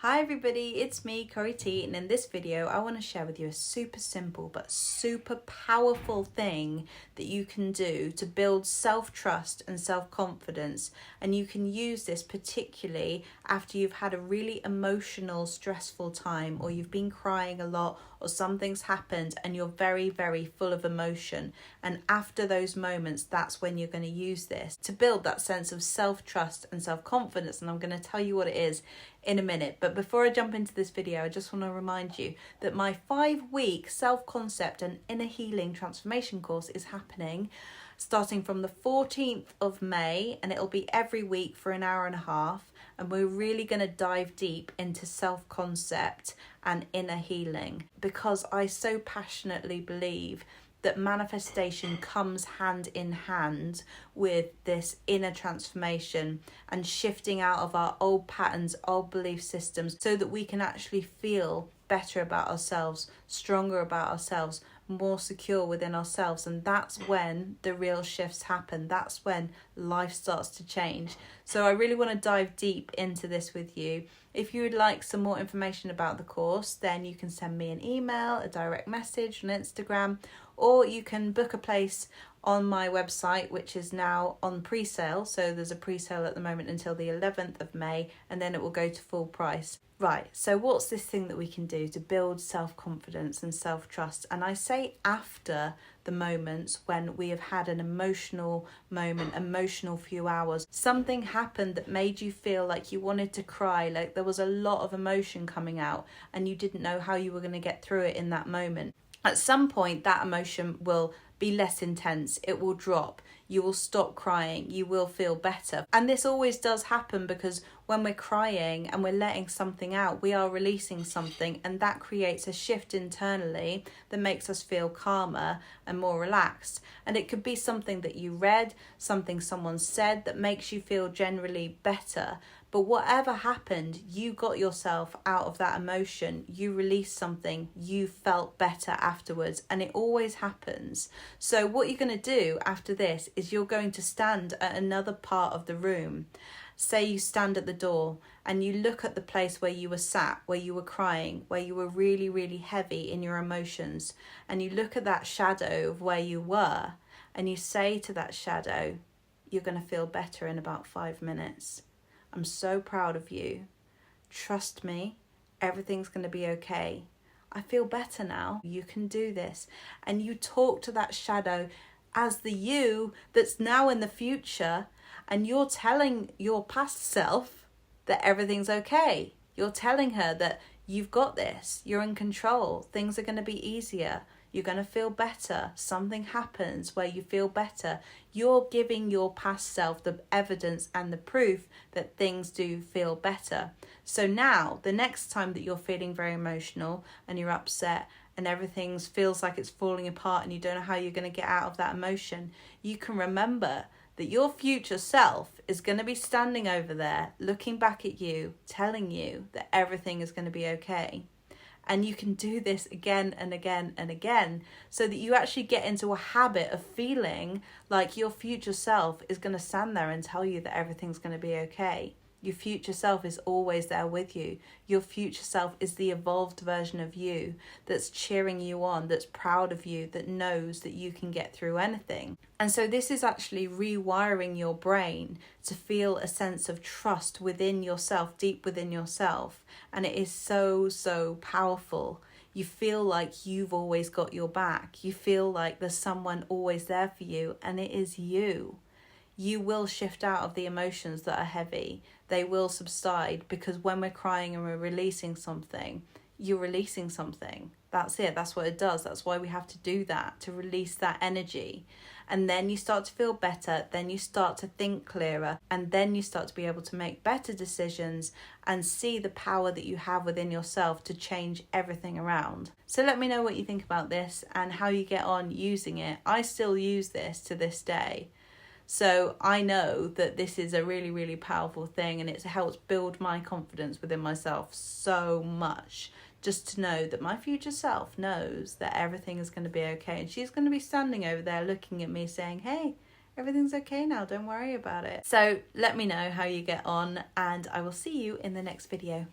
Hi everybody, it's me, Corey T, and in this video I want to share with you a super simple but super powerful thing that you can do to build self-trust and self-confidence, and you can use this particularly after you've had a really emotional, stressful time, or you've been crying a lot, or something's happened and you're very, very full of emotion. And after those moments, that's when you're going to use this to build that sense of self-trust and self-confidence, and I'm going to tell you what it is in a minute. But before I jump into this video, I just want to remind you that my 5-week self-concept and inner healing transformation course is happening starting from the 14th of May, and it'll be every week for an hour and a half, and we're really going to dive deep into self-concept and inner healing, because I so passionately believe that manifestation comes hand in hand with this inner transformation and shifting out of our old patterns, old belief systems, so that we can actually feel better about ourselves, stronger about ourselves, more secure within ourselves. And that's when the real shifts happen. That's when life starts to change. So I really want to dive deep into this with you. If you would like some more information about the course, then you can send me an email, a direct message on Instagram, or you can book a place on my website, which is now on pre-sale. So there's a pre-sale at the moment until the 11th of May, and then it will go to full price. Right, so what's this thing that we can do to build self-confidence and self-trust? And I say after the moments when we have had an emotional moment, emotional few hours. Something happened that made you feel like you wanted to cry, like there was a lot of emotion coming out and you didn't know how you were going to get through it in that moment. At some point, that emotion will be less intense, it will drop, you will stop crying, you will feel better. And this always does happen because when we're crying and we're letting something out, we are releasing something, and that creates a shift internally that makes us feel calmer and more relaxed. And it could be something that you read, something someone said that makes you feel generally better. But whatever happened, you got yourself out of that emotion, you released something, you felt better afterwards, and it always happens. So what you're going to do after this is you're going to stand at another part of the room. Say you stand at the door and you look at the place where you were sat, where you were crying, where you were really, really heavy in your emotions, and you look at that shadow of where you were, and you say to that shadow, you're going to feel better in about 5 minutes. I'm so proud of you. Trust me, everything's going to be okay. I feel better now. You can do this. And you talk to that shadow as the you that's now in the future, and you're telling your past self that everything's okay. You're telling her that you've got this, you're in control, things are going to be easier, you're going to feel better, something happens where you feel better. You're giving your past self the evidence and the proof that things do feel better. So now, the next time that you're feeling very emotional and you're upset and everything feels like it's falling apart and you don't know how you're going to get out of that emotion, you can remember that your future self is going to be standing over there, looking back at you, telling you that everything is going to be okay. And you can do this again and again and again, so that you actually get into a habit of feeling like your future self is going to stand there and tell you that everything's going to be okay. Your future self is always there with you. Your future self is the evolved version of you that's cheering you on, that's proud of you, that knows that you can get through anything. And so this is actually rewiring your brain to feel a sense of trust within yourself, deep within yourself. And it is so, so powerful. You feel like you've always got your back. You feel like there's someone always there for you, and it is you. You will shift out of the emotions that are heavy. They will subside, because when we're crying and we're releasing something, you're releasing something. That's it. That's what it does. That's why we have to do that, to release that energy. And then you start to feel better. Then you start to think clearer. And then you start to be able to make better decisions and see the power that you have within yourself to change everything around. So let me know what you think about this and how you get on using it. I still use this to this day. So I know that this is a really, really powerful thing, and it helps build my confidence within myself so much. Just to know that my future self knows that everything is going to be okay. And she's going to be standing over there looking at me saying, hey, everything's okay now, don't worry about it. So let me know how you get on, and I will see you in the next video.